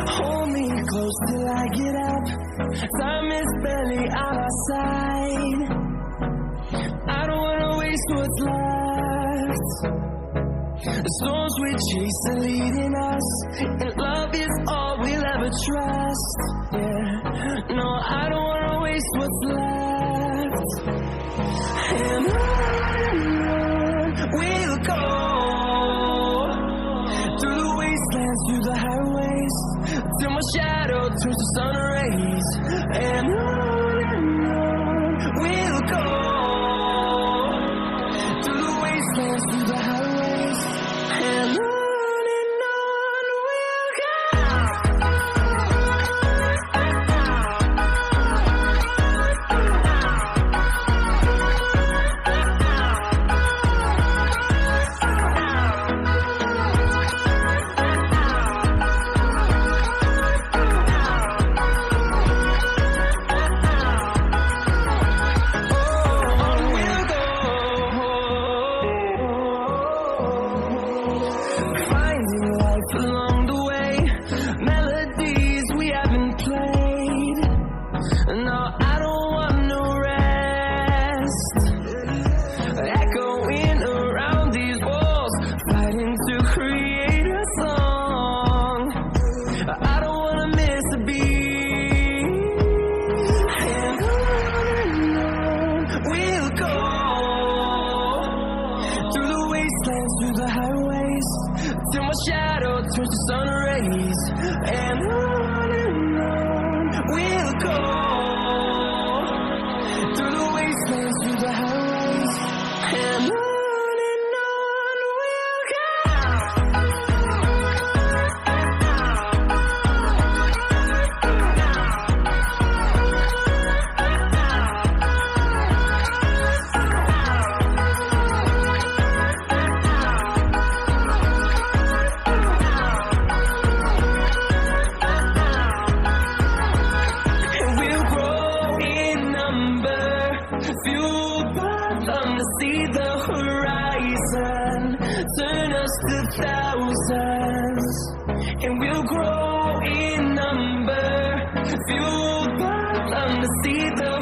Hold me close till I get up. Time is barely on our side. I don't wanna waste what's left. The storms we chase are leading us, and love is all we'll ever trust. Yeah, no, I don't wanna waste what's left. And on we'll go, through the wastelands, through the highways, till my shadow turns to sun rays. And on we'll go, through the wastelands, through the highways, and on we'll go. See the